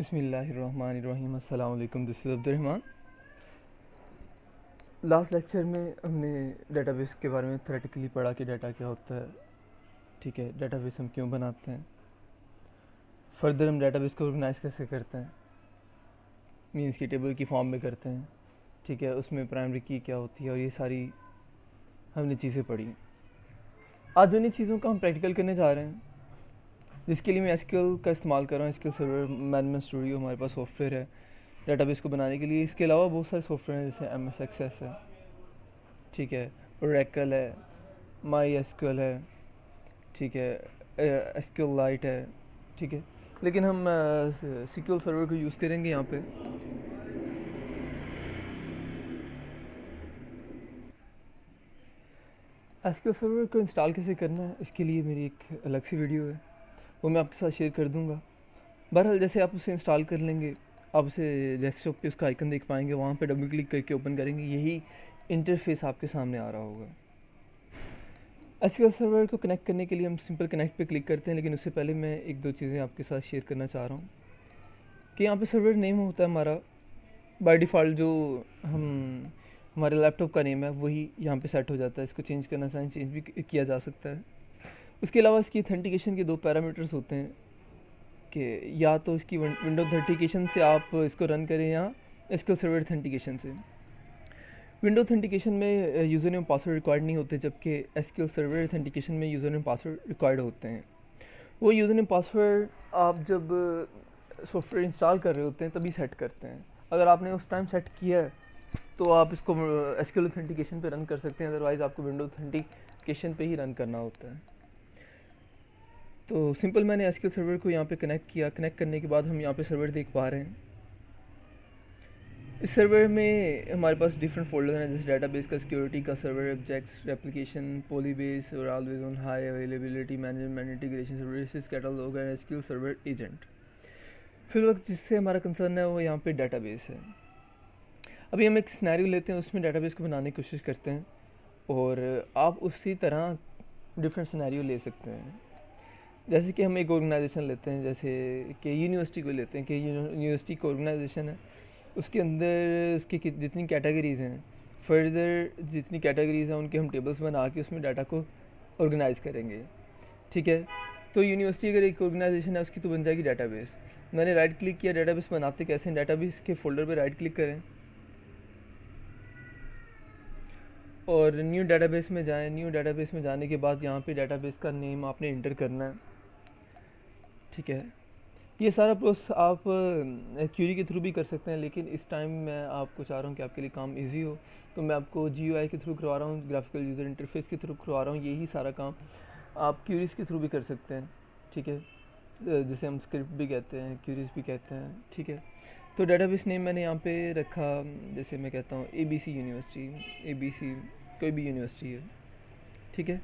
बिस्मिल्लाहिर्रहमानिर्रहीम। अस्सलाम वालेकुम। This is Abdurrahman. Last lecture में हमने डेटाबेस के बारे में थ्योरेटिकली पढ़ा कि डाटा क्या होता है। ठीक है, डेटाबेस हम क्यों बनाते हैं, फर्दर हम डेटाबेस को ऑर्गेनाइज कैसे करते हैं, मीन्स की टेबल की फॉर्म में करते हैं। ठीक है, उसमें प्राइमरी की क्या होती है और ये सारी हमने चीज़ें पढ़ी। आज उन्हीं चीज़ों का हम प्रैक्टिकल करने जा रहे हैं, जिसके लिए मैं एसक्यूएल का इस्तेमाल कर रहा हूँ। एसक्यूएल सर्वर मैनेजमेंट स्टूडियो हमारे पास सॉफ्टवेयर है डेटाबेस को बनाने के लिए। इसके अलावा बहुत सारे सॉफ्टवेयर हैं, जैसे MS एक्सेस है, ठीक है, ओरेकल है, माई एसक्यूएल है, ठीक है, एसक्यूएल लाइट है, ठीक है। लेकिन हम SQL सर्वर को यूज़ करेंगे यहाँ पे। SQL सर्वर को इंस्टॉल कैसे करना है, इसके लिए मेरी एक अलग सी वीडियो है, वो मैं आपके साथ शेयर कर दूँगा। बहरहाल जैसे आप उसे इंस्टॉल कर लेंगे, आप उसे डेस्कटॉप पे उसका आइकन देख पाएंगे, वहाँ पे डबल क्लिक करके ओपन करेंगे, यही इंटरफेस आपके सामने आ रहा होगा। एसक्यूएल सर्वर को कनेक्ट करने के लिए हम सिंपल कनेक्ट पे क्लिक करते हैं, लेकिन उससे पहले मैं एक दो चीज़ें आपके साथ शेयर करना चाह रहा हूँ कि यहाँ पे सर्वर नेम होता है हमारा बाय डिफ़ॉल्ट, जो हम हमारे लैपटॉप का नेम है वही यहाँ पे सेट हो जाता है। इसको चेंज करना चाहें चेंज भी किया जा सकता है। उसके अलावा इसकी ऑथेंटिकेशन के दो पैरामीटर्स होते हैं कि या तो इसकी विंडो ऑथेंटिकेशन से आप इसको रन करें या एसक्यूएल सर्वर ऑथेंटिकेशन से। विंडो ऑथेंटिकेशन में यूज़र नेम पासवर्ड रिक्वायर्ड नहीं होते, जबकि एसक्यूएल सर्वर ऑथेंटिकेशन में यूज़र नेम पासवर्ड रिक्वायर्ड होते हैं। वो यूज़र नेम पासवर्ड आप जब सॉफ्टवेयर इंस्टॉल कर रहे होते हैं तभी सेट करते हैं। अगर आपने उस टाइम सेट किया है तो आप इसको एसक्यूएल ऑथेंटिकेशन पे रन कर सकते हैं, अदरवाइज़ आपको विंडो ऑथेंटिकेशन पे ही रन करना होता है। तो सिंपल मैंने एसक्यूएल सर्वर को यहाँ पे कनेक्ट किया। कनेक्ट करने के बाद हम यहाँ पे सर्वर देख पा रहे हैं। इस सर्वर में हमारे पास डिफरेंट फोल्डर हैं, जैसे डाटाबेस का, सिक्योरिटी का, सर्वर ऑब्जेक्ट्स, एप्लीकेशन, पॉलीबेस और always on, high availability, management, integration services, catalogue and SQL server agent. फिर वक्त जिससे हमारा कंसर्न है वो यहाँ पे डाटाबेस है। अभी हम एक सिनेरियो लेते हैं, उसमें डाटाबेस को बनाने की कोशिश करते हैं और आप उसी तरह डिफरेंट सिनेरियो ले सकते हैं। जैसे कि हम एक ऑर्गेनाइजेशन लेते हैं, जैसे कि यूनिवर्सिटी को लेते हैं कि यूनिवर्सिटी का ऑर्गेनाइजेशन है, उसके अंदर उसकी जितनी कैटेगरीज़ हैं, फर्दर जितनी कैटेगरीज़ हैं उनके हम टेबल्स बना के उसमें डाटा को ऑर्गेनाइज करेंगे। ठीक है, तो यूनिवर्सिटी अगर एक ऑर्गेनाइजेशन है उसकी तो बन जाएगी डाटाबेस। मैंने राइट क्लिक किया, डाटाबेस बनाते कैसे हैं, डाटाबेस के फोल्डर पे राइट क्लिक करें और न्यू डाटाबेस में जाएं। न्यू डाटाबेस में जाने के बाद यहाँ पे डाटाबेस का नेम आपने इंटर करना है। ठीक है, ये सारा प्रोसेस आप क्यूरी के थ्रू भी कर सकते हैं, लेकिन इस टाइम मैं आपको चाह रहा हूँ कि आपके लिए काम इजी हो, तो मैं आपको GUI के थ्रू करवा रहा हूँ, ग्राफिकल यूज़र इंटरफेस के थ्रू करवा रहा हूँ। यही सारा काम आप क्यूरीज के थ्रू भी कर सकते हैं। ठीक है, जिसे हम स्क्रिप्ट भी कहते हैं, क्यूरीज भी कहते हैं। ठीक है, तो डाटाबेस नेम मैंने यहाँ पे रखा, जैसे मैं कहता हूँ ABC यूनिवर्सिटी, ABC कोई भी यूनिवर्सिटी है। ठीक है,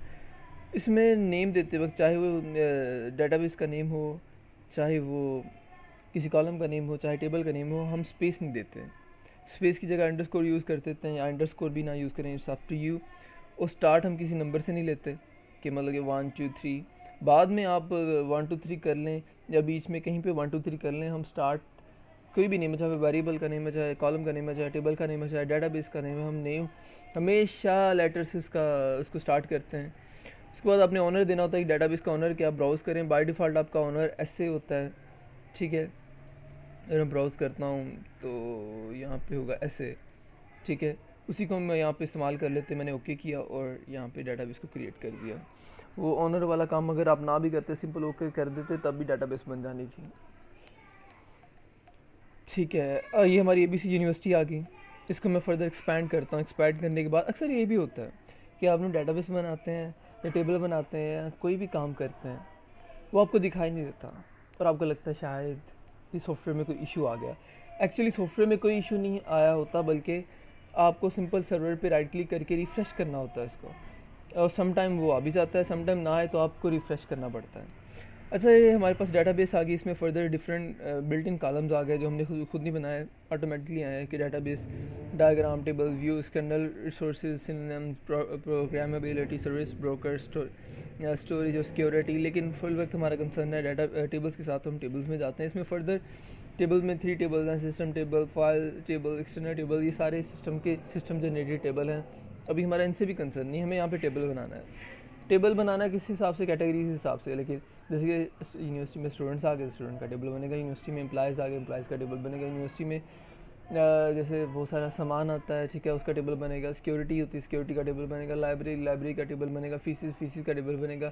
इसमें नेम देते वक्त चाहे वो डाटाबेस का नेम हो, चाहे वो किसी कॉलम का नेम हो, चाहे टेबल का नेम हो, हम स्पेस नहीं देते। स्पेस की जगह अंडरस्कोर यूज़ कर देते हैं, या अंडरस्कोर भी ना यूज़ करें, इट्स अप टू यू। और स्टार्ट हम किसी नंबर से नहीं लेते कि मतलब कि 1 2 3, बाद में आप 1 2 3 कर लें या बीच में कहीं पे 1 2 3 कर लें। हम स्टार्ट कोई भी नेम है, चाहे वेरिएबल का नेम है, चाहे कॉलम का नेम है, चाहे टेबल का नेम है, चाहे डाटाबेस का नेम है, हम नेम हमेशा लेटर से उसको स्टार्ट करते हैं। उसके बाद आपने ऑनर देना होता है कि डाटाबेस का ऑनर क्या, ब्राउज़ करें। बाय डिफ़ॉल्ट आपका ऑनर ऐसे होता है। ठीक है, अगर मैं ब्राउज़ करता हूँ तो यहाँ पे होगा ऐसे। ठीक है, उसी को मैं यहाँ पे इस्तेमाल कर लेते, मैंने ओके किया और यहाँ पे डाटाबेस को क्रिएट कर दिया। वो ऑनर वाला काम अगर आप ना भी करते, सिंपल ओके कर देते, तब भी डाटाबेस बन जानी थी। ठीक है, ये हमारी ABC यूनिवर्सिटी आ गई। इसको मैं फर्दर एक्सपैंड करता हूँ। एक्सपैंड करने के बाद अक्सर ये भी होता है कि आप डाटाबेस बनाते हैं या टेबल बनाते हैं या कोई भी काम करते हैं, वो आपको दिखाई नहीं देता और आपको लगता है शायद इस सॉफ्टवेयर में कोई इशू आ गया। एक्चुअली सॉफ्टवेयर में कोई इशू नहीं आया होता, बल्कि आपको सिंपल सर्वर पे राइट क्लिक करके रिफ़्रेश करना होता है इसको, और सम टाइम वो आ भी जाता है, सम टाइम ना आए तो आपको रिफ़्रेश करना पड़ता है। अच्छा, ये हमारे पास डाटाबेस आ गई, इसमें further different built in columns आ गए जो हमने खुद नहीं बनाया, ऑटोमेटिकली आया है कि database diagram, table, view, external resources, synonyms, programmability, service, broker, storage और सिक्योरिटी। लेकिन फुल वक्त हमारा कंसर्न है डाटा टेबल्स के साथ, तो हम टेबल्स में जाते हैं। इसमें फर्दर टेबल में 3 टेबल हैं, system table, file table, external table, ये सारे सिस्टम जनरेटेड टेबल हैं। अभी हमारा इनसे भी कंसर्न नहीं, हमें यहाँ पे टेबल बनाना है। टेबल बनाना किस हिसाब से, कैटेगरी के हिसाब से, लेकिन जैसे कि यूनिवर्सिटी में स्टूडेंट्स आ गए, स्टूडेंट का टेबल बनेगा, यूनिवर्सिटी में एम्प्लॉयज़ आ गए, एम्प्लॉयज़ का टेबल बनेगा, यूनिवर्सिटी में जैसे बहुत सारा सामान आता है, ठीक है, उसका टेबल बनेगा, सिक्योरिटी होती है, सिक्योरिटी का टेबल बनेगा, लाइब्रेरी का टेबल बनेगा, फीसिस का टेबल बनेगा,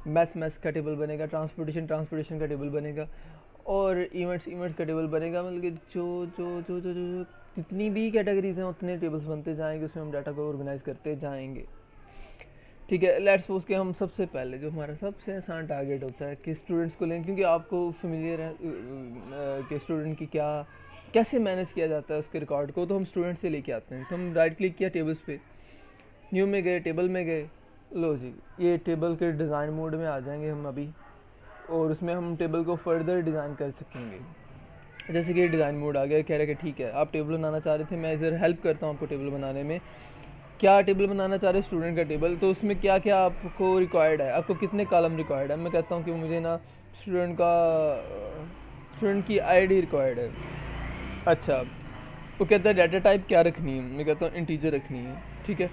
मैथ्स का टेबल बनेगा, ट्रांसपोर्टेशन का टेबल बनेगा, और इवेंट्स का टेबल बनेगा। मतलब कि जो जितनी भी कैटेगरीज हैं उतने टेबल्स बनते जाएंगे, उसमें हम डाटा को ऑर्गेनाइज करते जाएंगे। ठीक है, लेट्स सपोज के हम सबसे पहले जो हमारा सबसे आसान टारगेट होता है कि स्टूडेंट्स को लें, क्योंकि आपको फेमिलियर है कि स्टूडेंट की कैसे मैनेज किया जाता है उसके रिकॉर्ड को, तो हम स्टूडेंट से लेके आते हैं। तो हम राइट क्लिक किया टेबल्स पे, न्यू में गए, टेबल में गए, लो जी ये टेबल के डिज़ाइन मोड में आ जाएंगे हम अभी, और उसमें हम टेबल को फर्दर डिज़ाइन कर सकेंगे। जैसे कि डिज़ाइन मोड आ गया, कह रहे कि ठीक है आप टेबल बनाना चाह रहे थे, मैं इधर हेल्प करता हूँ आपको टेबल बनाने में। क्या टेबल बनाना चाह रहे हैं, स्टूडेंट का टेबल, तो उसमें क्या क्या आपको रिक्वायर्ड है, आपको कितने कॉलम रिक्वायर्ड है। मैं कहता हूँ कि मुझे ना स्टूडेंट की आईडी रिक्वायर्ड है। अच्छा, वो कहता है डाटा टाइप क्या रखनी है, मैं कहता हूँ इंटीजर रखनी है। ठीक है,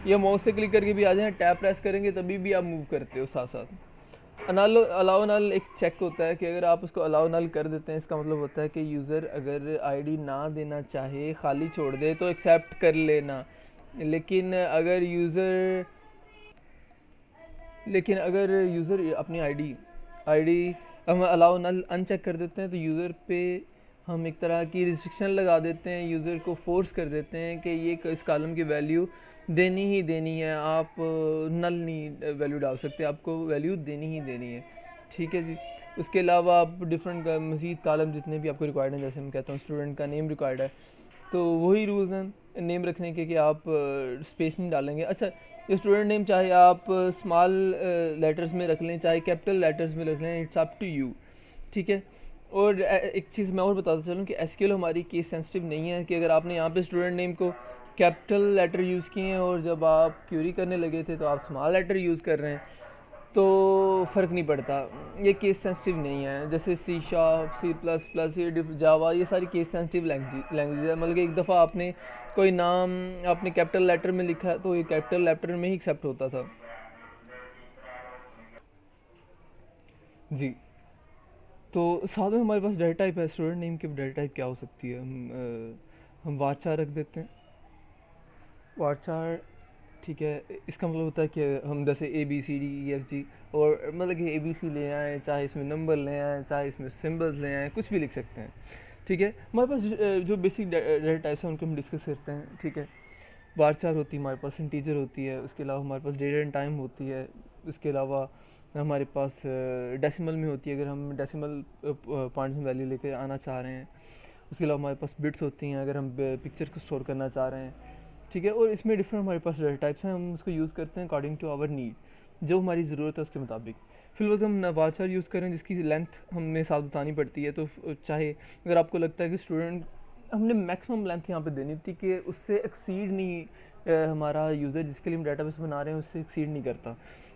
ये माउस से क्लिक करके भी आ जाए, टैप प्रेस करेंगे तभी भी आप मूव करते हो साथ साथ। अलाउ नल एक चेक होता है कि अगर आप उसको अलाउ नल कर देते हैं, इसका मतलब होता है कि यूज़र अगर आईडी ना देना चाहे, खाली छोड़ दे, तो एक्सेप्ट कर लेना। लेकिन अगर यूज़र अपनी आईडी हम अलाउ नल अनचेक कर देते हैं, तो यूज़र पे हम एक तरह की रिस्ट्रिक्शन लगा देते हैं, यूज़र को फोर्स कर देते हैं कि ये इस कॉलम की वैल्यू देनी ही देनी है, आप नल नहीं वैल्यू डाल सकते, आपको वैल्यू देनी ही देनी है। ठीक है जी। उसके अलावा आप डिफरेंट मज़ीद कॉलम जितने भी आपको रिक्वायर्ड हैं, जैसे मैं कहता हूँ स्टूडेंट का नेम रिक्वायर्ड है, तो वही रूल्स हैं नेम रखने के कि आप स्पेस नहीं डालेंगे। अच्छा, ये स्टूडेंट नेम चाहे आप स्मॉल लेटर्स में रख लें, चाहे कैपिटल लेटर्स में रख लें, इट्स अप टू यू। ठीक है। और एक चीज़ मैं और बताता चलूँ कि एसक्यूएल हमारी केस सेंसिटिव नहीं है, कि अगर आपने यहाँ पे स्टूडेंट नेम को कैपिटल लेटर यूज़ किए हैं और जब आप क्यूरी करने लगे थे तो आप स्मॉल लेटर यूज़ कर रहे हैं, तो फ़र्क नहीं पड़ता, ये केस सेंसिटिव नहीं है। जैसे सी शार्प, C++, ये जावा, ये सारी केस सेंसिटिव लैंग्वेज है। मतलब कि एक दफ़ा आपने कोई नाम आपने कैपिटल लेटर में लिखा तो ये कैपिटल लेटर में ही एक्सेप्ट होता था जी। तो साथ में हमारे पास डाटा टाइप है, स्टूडेंट नेम की डाटा टाइप क्या हो सकती है, हम वारचार रख देते हैं, वारचार। ठीक है, इसका मतलब होता है कि हम जैसे ABCDEFG, और मतलब कि ABC ले आएँ, चाहे इसमें नंबर ले आएँ, चाहे इसमें सिंबल्स ले आएँ, कुछ भी लिख सकते हैं। ठीक है, हमारे पास जो बेसिक डाटा टाइप्स हैं उनको हम डिस्कस करते हैं। ठीक है, वारचार होती है हमारे पास, इंटीजर होती है, उसके अलावा हमारे पास डेट एंड टाइम होती है, उसके अलावा हमारे पास डेसिमल में होती है, अगर हम डेसिमल पॉइंट्स में वैल्यू लेके आना चाह रहे हैं। उसके अलावा हमारे पास बिट्स होती हैं अगर हम पिक्चर को स्टोर करना चाह रहे हैं। ठीक है, और इसमें डिफरेंट हमारे पास डाटा टाइप्स हैं, हम उसको यूज़ करते हैं अकॉर्डिंग टू आवर नीड, जो हमारी ज़रूरत है उसके मुताबिक। फिलहाल हम वारचार यूज़ करें जिसकी लेंथ हमें साथ बतानी पड़ती है, तो चाहे अगर आपको लगता है कि स्टूडेंट हमने मैक्सिमम लेंथ यहाँ पे देनी थी कि उससे एक्सीड नहीं, हमारा यूज़र जिसके लिए हम डाटाबेस बना रहे हैं उससे एक्सीड नहीं करता,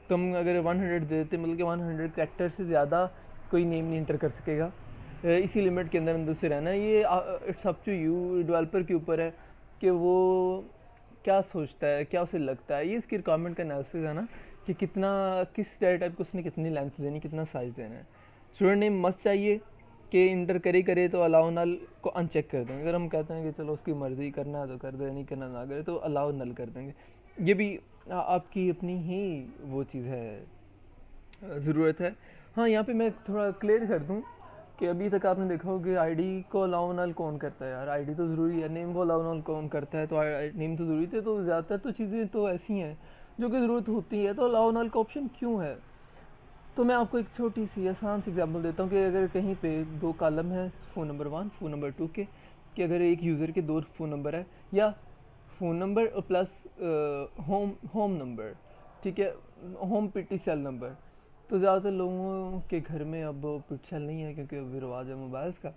तो हम अगर 100 दे देते, मतलब कि 100 कैरेक्टर से ज़्यादा कोई नेम नहीं इंटर कर सकेगा, इसी लिमिट के अंदर से रहना है। ये it's up to you, developer के ऊपर है कि वो क्या सोचता है, क्या उसे लगता है। ये इसकी रिक्वायरमेंट का एनालिसिस है ना, कि किस डाटा टाइप को उसने कितनी लेंथ देनी, कितना साइज़ देना है। स्टूडेंट नेम मस्ट चाहिए कि इंटर करे तो अलाउ नल को अनचेक कर देंगे। अगर हम कहते हैं कि चलो उसकी मर्ज़ी, करना है तो कर दे, नहीं करना ना करे, तो अलाउ नल कर देंगे। ये भी आपकी अपनी ही वो चीज़ है, ज़रूरत है। हाँ, यहाँ पे मैं थोड़ा क्लियर कर दूँ कि अभी तक आपने देखा होगा कि आईडी को अलाउ नल कौन करता है। यार आईडी तो ज़रूरी है, नेम को अलाउ नल कौन करता है, तो नेम तो ज़रूरी थे, तो ज़्यादातर तो चीज़ें तो ऐसी हैं जो कि ज़रूरत होती है, तो अलाउ नल का ऑप्शन क्यों है। तो मैं आपको एक छोटी सी आसान सी एग्जांपल देता हूँ कि अगर कहीं पे 2 कॉलम है फ़ोन नंबर 1, फ़ोन नंबर 2 के, कि अगर एक यूज़र के 2 फ़ोन नंबर है, या फ़ोन नंबर और प्लस होम नंबर, ठीक है, होम पीटी सेल नंबर, तो ज़्यादातर लोगों के घर में अब पिट सेल नहीं है क्योंकि अभी रिवाज है मोबाइल्स का,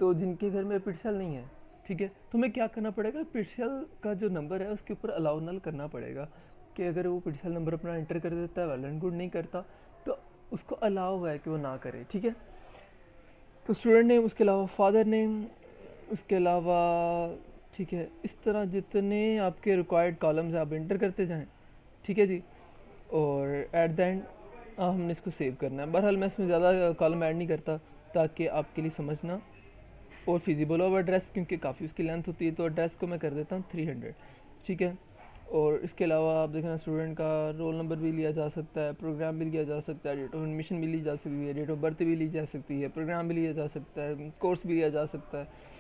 तो जिनके घर में पिट सेल नहीं है, ठीक है, तो हमें क्या करना पड़ेगा, पिट सेल का जो नंबर है उसके ऊपर अलाउ नल करना पड़ेगा, कि अगर वो पिट सेल नंबर अपना एंटर कर देता है, वेल एंड गुड, नहीं करता तो उसको अलाउ है कि वो ना करे। ठीक है, तो स्टूडेंट नेम, उसके अलावा फादर नेम, उसके अलावा ठीक है, इस तरह जितने आपके रिक्वायर्ड कॉलम्स हैं आप इंटर करते जाएं, ठीक है जी। और एट द एंड हमने इसको सेव करना है। बहरहाल मैं इसमें ज़्यादा कॉलम ऐड नहीं करता ताकि आपके लिए समझना और फिजिबल हो। एड्रेस क्योंकि काफ़ी उसकी लेंथ होती है, तो एड्रेस को मैं कर देता हूँ 300, ठीक है। और इसके अलावा आप देखना स्टूडेंट का रोल नंबर भी लिया जा सकता है, प्रोग्राम भी लिया जा सकता है, डेट ऑफ एडमिशन भी ली जा सकती है, डेट ऑफ बर्थ भी ली जा सकती है, प्रोग्राम भी लिया जा सकता है, कोर्स भी लिया जा सकता है,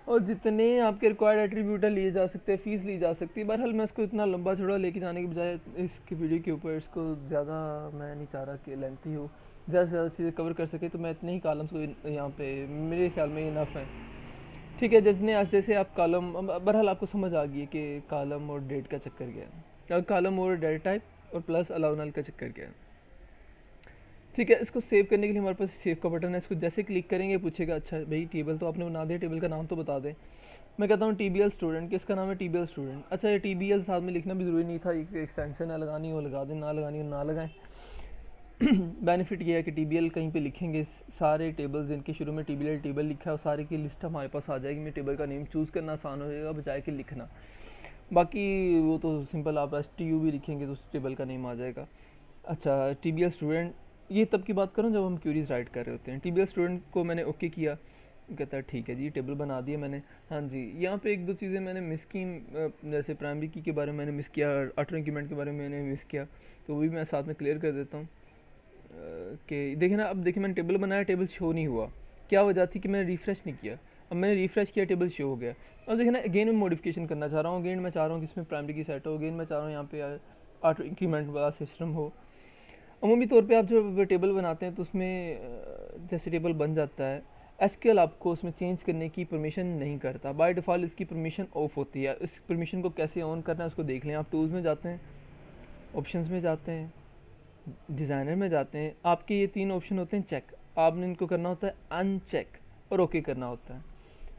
और जितने आपके रिक्वायर्ड एट्रीब्यूट लिए जा सकते हैं, फ़ीस ली जा सकती है। बहरहाल मैं इसको इतना लंबा चौड़ा लेके जाने के बजाय इसकी वीडियो के ऊपर इसको ज़्यादा मैं नहीं चाह रहा कि लेंथी हो, ज़्यादा से ज़्यादा चीज़ें कवर कर सके, तो मैं इतने ही कॉलम्स को यहाँ पे मेरे ख्याल में इनफ है, ठीक है। जिसने आज जैसे आप कॉलम, बहरहाल आपको समझ आ गई है कि कॉलम और डेट का चक्कर क्या है, कॉलम और डेटा टाइप और प्लस अलाउ नल का चक्कर क्या है, ठीक है। इसको सेव करने के लिए हमारे पास सेव का बटन है, इसको जैसे क्लिक करेंगे पूछेगा अच्छा भाई टेबल तो आपने बना दिया, टेबल का नाम तो बता दें। मैं कहता हूँ TBL स्टूडेंट, किसका नाम है TBL स्टूडेंट। अच्छा ये TBL साथ में लिखना भी ज़रूरी नहीं था, एक एक्सटेंशन है, लगानी हो लगा दें, ना लगानी हो ना लगाएं। बेनिफिट ये है कि TBL कहीं पे लिखेंगे सारे टेबल्स जिनके शुरू में TBL टेबल लिखा है और सारे की लिस्ट हमारे पास आ जाएगी, मैं टेबल का नेम चूज़ करना आसान हो जाएगा बजाय के लिखना। बाकी वो तो सिंपल आप STU भी लिखेंगे तो उस टेबल का नेम आ जाएगा। अच्छा TBL स्टूडेंट, ये तब की बात करूँ जब हम क्यूरीज राइट कर रहे होते हैं। TBL स्टूडेंट को मैंने ओके किया, कहता है ठीक है जी टेबल बना दिया मैंने। हाँ जी, यहाँ पे एक दो चीज़ें मैंने मिस की, जैसे प्राइमरी की के बारे में मैंने मिस किया, ऑटो इंक्रीमेंट के बारे में मैंने मिस किया, तो वो भी मैं साथ में क्लियर कर देता हूँ। कि देखिए ना, अब देखिए मैंने टेबल बनाया, टेबल शो नहीं हुआ, क्या वजह थी कि मैंने रिफ़्रेश नहीं किया। अब मैंने रिफ़्रेश किया, टेबल शो हो गया। अब देखिए ना, अगेन मैं मॉडिफिकेशन करना चाह रहा हूँ, अगेन मैं चाह रहा हूँ कि इसमें प्राइमरी की सेट हो, अगेन मैं चाह रहा हूँ यहाँ पे ऑटो इंक्रीमेंट वाला सिस्टम हो। अमूमी तौर पे आप जो टेबल बनाते हैं तो उसमें जैसे टेबल बन जाता है, एसक्यूएल आपको उसमें चेंज करने की परमिशन नहीं करता, बाय डिफ़ॉल्ट इसकी परमिशन ऑफ होती है। इस परमिशन को कैसे ऑन करना है उसको देख लें। आप टूल्स में जाते हैं, ऑप्शंस में जाते हैं, डिज़ाइनर में जाते हैं, आपके ये 3 ऑप्शन होते हैं चेक, आपने इनको करना होता है अनचेक और ओके करना होता है।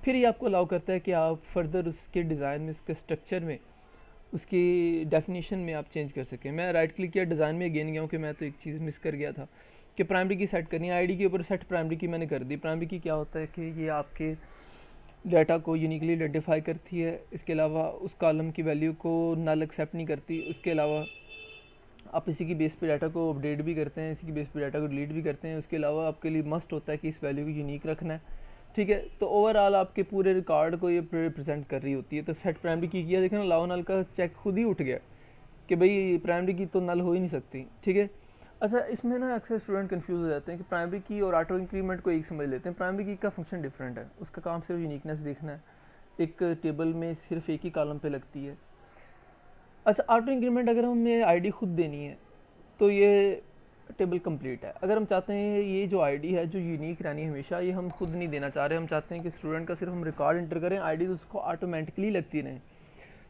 फिर ये आपको अलाउ करता है कि आप फर्दर उसके डिज़ाइन में, उसके स्ट्रक्चर में, उसकी डेफिनेशन में आप चेंज कर सकें। मैं राइट क्लिक किया, डिज़ाइन में अगेन गया हूँ कि मैं तो एक चीज़ मिस कर गया था कि प्राइमरी की सेट करनी है। आईडी के ऊपर सेट प्राइमरी की मैंने कर दी। प्राइमरी की क्या होता है कि ये आपके डाटा को यूनिकली आइडेंटिफाई करती है, इसके अलावा उस कॉलम की वैल्यू को नल एक्सेप्ट नहीं करती। उसके अलावा आप इसी की बेस पे डाटा को अपडेट भी करते हैं, इसी की बेस पे डाटा को डिलीट भी करते हैं। उसके अलावा आपके लिए मस्ट होता है कि इस वैल्यू को यूनिक रखना है, ठीक है। तो ओवरऑल आपके पूरे रिकॉर्ड को ये रिप्रेजेंट कर रही होती है। तो सेट प्राइमरी की किया, देखें अलाउ नल का चेक खुद ही उठ गया कि भाई प्राइमरी की तो नल हो ही नहीं सकती, ठीक है। अच्छा इसमें ना अक्सर स्टूडेंट कंफ्यूज हो जाते हैं कि प्राइमरी की और ऑटो इंक्रीमेंट को एक समझ लेते हैं। प्राइमरी की का फंक्शन डिफरेंट है, उसका काम सिर्फ यूनिकनेस देखना है, एक टेबल में सिर्फ एक ही कॉलम पे लगती है। अच्छा ऑटो इंक्रीमेंट अगर हमें आईडी खुद देनी है तो ये टेबल कंप्लीट है। अगर हम चाहते हैं ये जो आईडी है जो यूनिक रहनी है हमेशा, ये हम खुद नहीं देना चाह रहे, हम चाहते हैं कि स्टूडेंट का सिर्फ हम रिकॉर्ड इंटर करें, आईडी उसको ऑटोमेटिकली लगती रहें।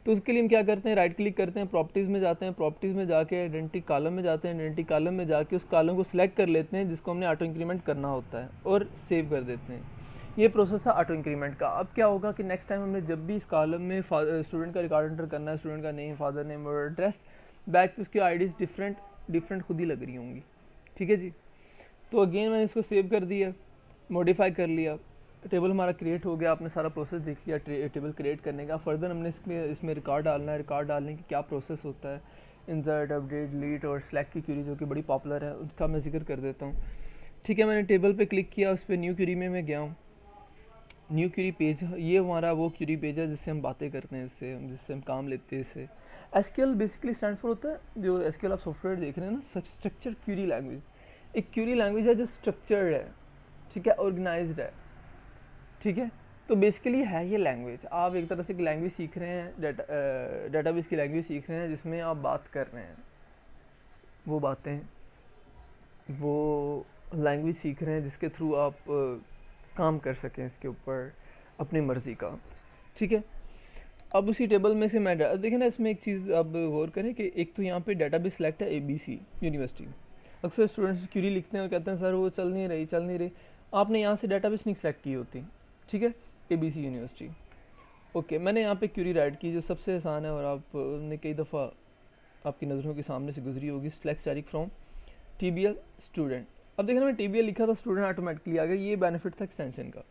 तो उसके लिए हम क्या करते हैं, राइट क्लिक करते हैं, प्रॉपर्टीज़ में जाते हैं, प्रॉपर्टीज़ में जाके आइडेंटिटी कॉलम में जाते हैं, आइडेंटिटी कॉलम में जाके उस कॉलम को सिलेक्ट कर लेते हैं जिसको हमने ऑटो इंक्रीमेंट करना होता है और सेव कर देते हैं। ये प्रोसेस था ऑटो इंक्रीमेंट का। अब क्या होगा कि नेक्स्ट टाइम हमने जब भी इस कॉलम में स्टूडेंट का रिकॉर्ड एंटर करना है, स्टूडेंट का नेम, फादर नेम और एड्रेस, बैक उसकी आईडीज़ डिफरेंट खुद ही लग रही होंगी, ठीक है जी। तो अगेन मैंने इसको सेव कर दिया, मॉडिफाई कर लिया, टेबल हमारा क्रिएट हो गया। आपने सारा प्रोसेस देख लिया टेबल क्रिएट करने का। फर्दर हमने इसमें रिकॉर्ड डालना है, रिकॉर्ड डालने की क्या प्रोसेस होता है, इंसर्ट, अपडेट, डिलीट और सेलेक्ट की क्यूरी जो कि बड़ी पॉपुलर है, उसका मैं जिक्र कर देता हूँ, ठीक है। मैंने टेबल पे क्लिक किया, उस पर न्यू क्यूरी में मैं गया हूँ। न्यू क्यूरी पेज, ये हमारा वो क्यूरी पेज है जिससे हम बातें करते हैं, जिससे हम काम लेते हैं। इससे एसक्यूएल बेसिकली स्टैंड फॉर होता है, जो एसक्यूएल आप सॉफ्टवेयर देख रहे हैं ना, स्ट्रक्चर क्यूरी लैंग्वेज। एक क्यूरी लैंग्वेज है जो स्ट्रक्चर्ड है, ठीक है, ऑर्गेनाइज्ड है, ठीक है। तो बेसिकली है ये लैंग्वेज, आप एक तरह से एक लैंग्वेज सीख रहे हैं, डाटाबेस की लैंग्वेज सीख रहे हैं जिसमें आप बात कर रहे हैं, वो बातें, वो लैंग्वेज सीख रहे हैं जिसके थ्रू आप काम कर सकें इसके ऊपर अपनी मर्ज़ी का, ठीक है। अब उसी टेबल में से मैं देखें ना, इसमें एक चीज़ अब गौर करें कि एक तो यहाँ पे डाटाबेस सेलेक्ट है ABC यूनिवर्सिटी। अक्सर स्टूडेंट्स क्यूरी लिखते हैं और कहते हैं सर वो चल नहीं रही। आपने यहाँ से डाटाबेस नहीं सेलेक्ट की होती, ठीक है, ABC यूनिवर्सिटी। ओके, मैंने यहाँ पे क्यूरी राइट की जो सबसे आसान है और आपने कई दफ़ा आपकी नज़रों के सामने से गुजरी होगी, select static from TBL student. अब देखना मैं टीबीएल लिखा था स्टूडेंट ऑटोमेटिकली आ गया, ये बेनिफिट था एक्सटेंशन का।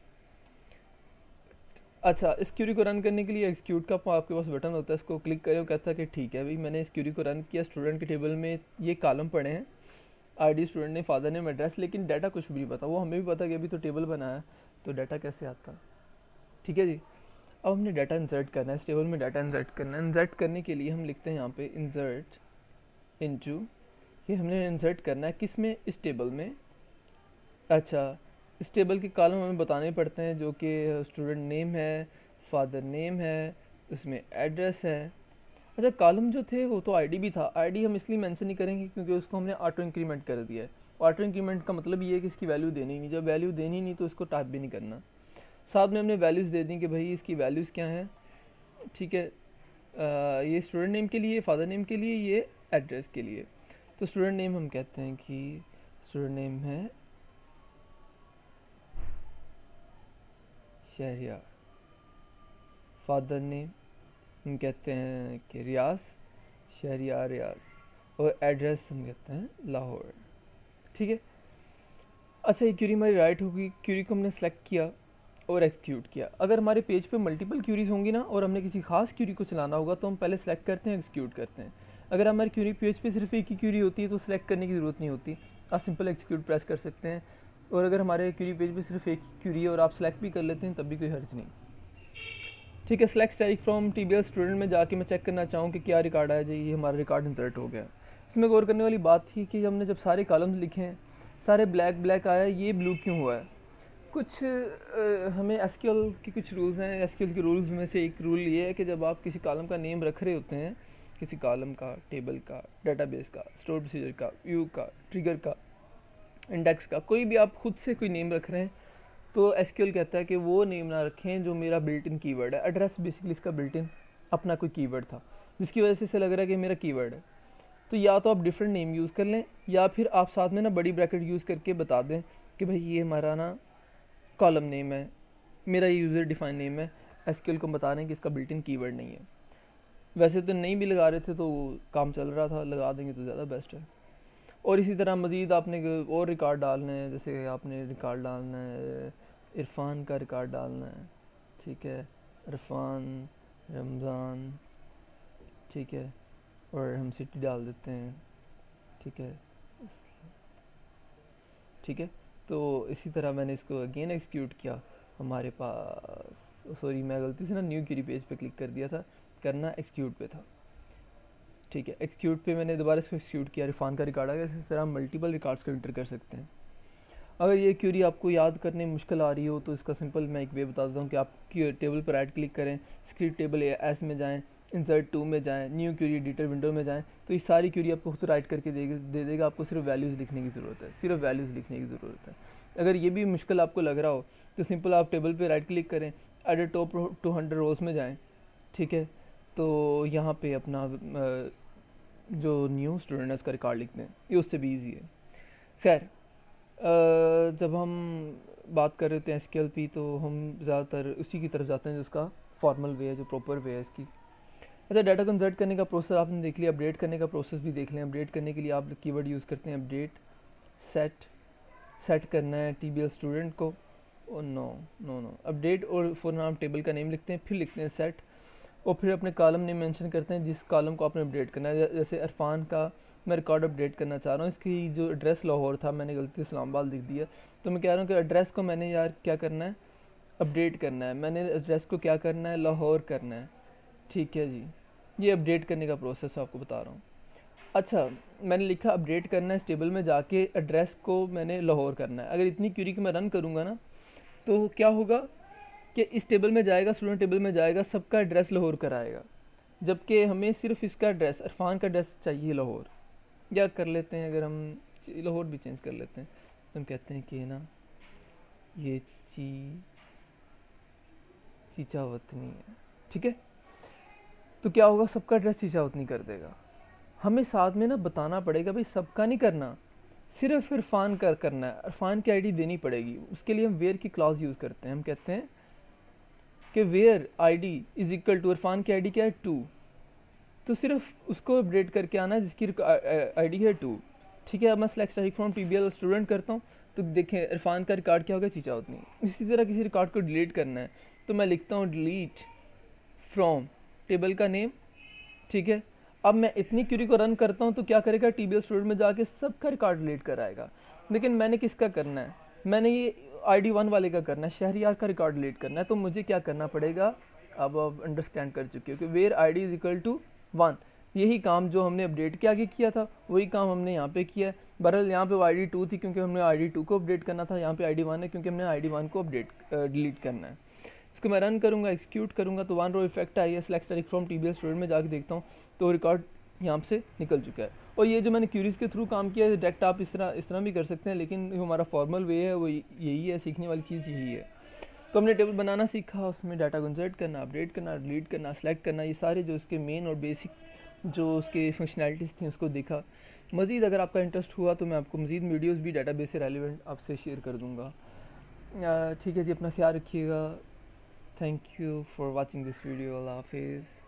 अच्छा, इस क्यूरी को रन करने के लिए एक्सक्यूट का आपके पास बटन होता है, इसको क्लिक करें, वो कहता है कि ठीक है भाई मैंने इस क्यूरी को रन किया, स्टूडेंट के टेबल में ये कॉलम पड़े हैं, आईडी स्टूडेंट ने, फादर नेम, एड्रेस, लेकिन डाटा कुछ भी नहीं पता। वो हमें भी पता कि अभी तो टेबल बनाया है, तो डाटा कैसे आता। ठीक है जी। अब हमने डाटा इंसर्ट करना है, इस टेबल में डाटा इंसर्ट करना है। इंसर्ट करने के लिए हम लिखते हैं यहाँ पे इंसर्ट इनटू, ये हमने इंसर्ट करना है किस में, इस टेबल में। अच्छा, इस टेबल के कॉलम हमें बताने पड़ते हैं, जो कि स्टूडेंट नेम है, फादर नेम है, उसमें एड्रेस है। अच्छा, कॉलम जो थे वो तो आईडी भी था, आईडी हम इसलिए मेंशन नहीं करेंगे क्योंकि उसको हमने ऑटो इंक्रीमेंट कर दिया है। ऑटो इंक्रीमेंट का मतलब ये है कि इसकी वैल्यू देनी नहीं, जब वैल्यू देनी नहीं तो इसको टाइप भी नहीं करना। साथ में हमने वैल्यूज़ दे दी कि भाई इसकी वैल्यूज़ क्या हैं। ठीक है, ये स्टूडेंट नेम के लिए, फादर नेम के लिए, ये एड्रेस के लिए। तो स्टूडेंट नेम हम कहते हैं कि स्टूडेंट नेम है शहरियार, फादर नेम हम कहते हैं कि रियाज, शहरियार रियाज, और एड्रेस हम कहते हैं लाहौर। ठीक है। अच्छा, ये क्यूरी हमारी राइट होगी, क्यूरी को हमने सेलेक्ट किया और एक्सिक्यूट किया। अगर हमारे पेज पे मल्टीपल क्यूरीज होंगी ना और हमने किसी खास क्यूरी को चलाना होगा तो हम पहले सेलेक्ट करते हैं, एक्सिक्यूट करते हैं। अगर हमारी क्यूरी पेज पे सिर्फ एक ही क्यूरी होती है तो सेलेक्ट करने की ज़रूरत नहीं होती, आप सिंपल एक्सिक्यूट प्रेस कर सकते हैं। और अगर हमारे क्यूरी पेज पे सिर्फ एक ही क्यूरी है और आप सेलेक्ट भी कर लेते हैं तब भी कोई हर्ज नहीं। ठीक है, सेलेक्ट स्टैटिक फ्रॉम टीबीएल स्टूडेंट में जाके मैं चेक करना चाहूँ कि क्या रिकॉर्ड आया जी, ये हमारा रिकॉर्ड इंसर्ट हो गया। इसमें गौर करने वाली बात थी कि हमने जब सारे कॉलम्स लिखे हैं सारे ब्लैक ब्लैक आया, ये ब्लू क्यों हुआ है। कुछ हमें एसक्यूएल के कुछ रूल्स हैं। एसक्यूएल के रूल्स में से एक रूल ये है कि जब आप किसी कॉलम का नेम रख रहे होते हैं, किसी कॉलम का, टेबल का, डेटाबेस का, स्टोर प्रोसीजर का, व्यू का, ट्रिगर का, इंडेक्स का, कोई भी आप खुद से कोई नेम रख रहे हैं, तो एसक्यूएल कहता है कि वो नेम ना रखें जो मेरा बिल्ट इन कीवर्ड है। एड्रेस बेसिकली इसका बिल्ट इन अपना कोई कीवर्ड था जिसकी वजह से इसे लग रहा है कि मेरा कीवर्ड है। तो या तो आप डिफरेंट नेम यूज़ कर लें या फिर आप साथ में ना बड़ी ब्रैकेट यूज़ करके बता दें कि भाई ये हमारा ना कॉलम नेम है, मेरा ये यूज़र डिफाइन नेम है। एसक्यूएल को बता रहे हैं कि इसका बिल्ट इन कीवर्ड नहीं है। वैसे तो नहीं भी लगा रहे थे तो काम चल रहा था, लगा देंगे तो ज़्यादा बेस्ट है। और इसी तरह मज़ीद आपने और रिकॉर्ड डालना है, जैसे आपने रिकॉर्ड डालना है इरफान का रिकॉर्ड डालना है। ठीक है, इरफान रमज़ान, ठीक है, और हम सिटी डाल देते हैं। ठीक है, ठीक है। तो इसी तरह मैंने इसको अगेन एक्सिक्यूट किया, हमारे पास, सॉरी मैं गलती से ना न्यू क्वेरी पेज पे क्लिक कर दिया था, करना एक्सिक्यूट पे था। ठीक है, एक्सिक्यूट पे मैंने दोबारा इसको एक्सिक्यूट किया, इरफान का रिकॉर्ड आ गया। इस तरह हम मल्टीपल रिकॉर्ड्स को एंटर कर सकते हैं। अगर ये क्यूरी आपको याद करने में मुश्किल आ रही हो तो इसका सिंपल मैं एक वे बता देता हूँ कि आप टेबल पर राइट क्लिक करें, स्क्रीन टेबल एस में जाएँ, इंसर्ट टू में जाएँ, न्यू क्यूरी एडिटर विंडो में जाएँ, तो ये सारी क्यूरी आपको खुद राइट करके दे देगा। आपको सिर्फ वैल्यूज़ लिखने की ज़रूरत है, सिर्फ वैल्यूज़ लिखने की ज़रूरत है। अगर ये भी मुश्किल आपको लग रहा हो तो सिंपल आप टेबल पर राइट क्लिक करें, एडिट टॉप 200 रोज में जाएँ। ठीक है, तो यहाँ पे अपना जो न्यू स्टूडेंट है उसका रिकॉर्ड लिखते हैं, ये उससे भी ईजी है। खैर, जब हम बात कर रहे थे एसक्यूएल पी तो हम ज़्यादातर उसी की तरफ जाते हैं जो उसका फॉर्मल वे है, जो प्रॉपर वे है इसकी। अच्छा, डाटा कंसर्ट करने का प्रोसेस आपने देख लिया, अपडेट करने का प्रोसेस भी देख लें। अपडेट करने के लिए आप कीवर्ड यूज़ करते हैं अपडेट, सेट करना है टीबीएल स्टूडेंट को, और नो अपडेट, और फॉर नाम टेबल का नेम लिखते हैं, फिर लिखते हैं सेट, और फिर अपने कॉलम नेम मेंशन करते हैं जिस कॉलम को आपने अपडेट करना है। जैसे इरफान का मैं रिकॉर्ड अपडेट करना चाह रहा हूँ, इसकी जो एड्रेस लाहौर था मैंने गलती से इस्लामाबाद लिख दिया, तो मैं कह रहा हूँ कि एड्रेस को मैंने यार क्या करना है, अपडेट करना है। मैंने एड्रेस को क्या करना है, लाहौर करना है। ठीक है जी, ये अपडेट करने का प्रोसेस आपको बता रहा हूँ। अच्छा, मैंने लिखा अपडेट करना है, इस टेबल में जाके एड्रेस को मैंने लाहौर करना है। अगर इतनी क्यूरी को मैं रन करूँगा ना तो क्या होगा कि इस टेबल में जाएगा, स्टूडेंट टेबल में जाएगा, सबका एड्रेस लाहौर कराएगा, जबकि हमें सिर्फ इसका एड्रेस, इरफान का एड्रेस चाहिए लाहौर। या कर लेते हैं, अगर हम लाहौर भी चेंज कर लेते हैं, तो हम कहते हैं कि ना ये चीचावतनी है। ठीक है, तो क्या होगा, सबका एड्रेस चीचावतनी कर देगा। हमें साथ में ना बताना पड़ेगा भाई सबका नहीं करना, सिर्फ इरफान का करना है, इरफान की आईडी देनी पड़ेगी। उसके लिए हम वेयर की क्लॉज यूज़ करते हैं, हम कहते हैं कि where ID is equal to, Irfan की आईडी क्या है 2, तो सिर्फ उसको अपडेट करके आना जिसकी आईडी है 2। ठीक है, अब मैं select static from TBL student करता हूँ, तो देखें इरफान का रिकॉर्ड क्या होगा, चीज़ा उतनी। इसी तरह किसी रिकॉर्ड को डिलीट करना है तो मैं लिखता हूँ डिलीट फ्रॉम टेबल का नेम, ठीक है। अब मैं इतनी क्यूरी को रन करता हूँ तो क्या करेगा, TBL स्टूडेंट में जाके सबका रिकॉर्ड डिलीट कराएगा। लेकिन मैंने किसका करना है, मैंने ये ID1 वाले का करना है, शहरियार का रिकॉर्ड डिलीट करना है। तो मुझे क्या करना पड़ेगा, अब आप अंडरस्टैंड कर चुके हो कि where ID is equal to 1, यही काम जो हमने अपडेट के आगे किया था वही काम हमने यहाँ पे किया है। बहरहाल यहाँ पे ID2 थी क्योंकि हमने ID2 को अपडेट करना था, यहाँ पे ID1 है क्योंकि हमने ID1 को अपडेट डिलीट करना है। इसको मैं रन करूँगा, एक्सिक्यूट करूँगा तो 1 रो इफेक्ट आई है। Select static from TBL student में जाके देखता हूँ तो रिकॉर्ड यहाँ से निकल चुका है। और ये जो मैंने क्यूरीज के थ्रू काम किया है डायरेक्ट आप इस तरह भी कर सकते हैं, लेकिन जो हमारा फॉर्मल वे है वो यही है, सीखने वाली चीज़ यही है। तो हमने टेबल बनाना सीखा, उसमें डाटा को इंसर्ट करना, अपडेट करना, डिलीट करना, सेलेक्ट करना, ये सारे जो उसके मेन और बेसिक जो उसके फंक्शनैलिटीज़ थी उसको देखा। मज़ीद अगर आपका इंटरेस्ट हुआ तो मैं आपको मज़ीद वीडियोस भी डाटाबेस से रेलिवेंट आपसे शेयर कर दूँगा। ठीक है जी, अपना ख्याल रखिएगा। Thank you for watching this video. अल्लाह हाफिज़।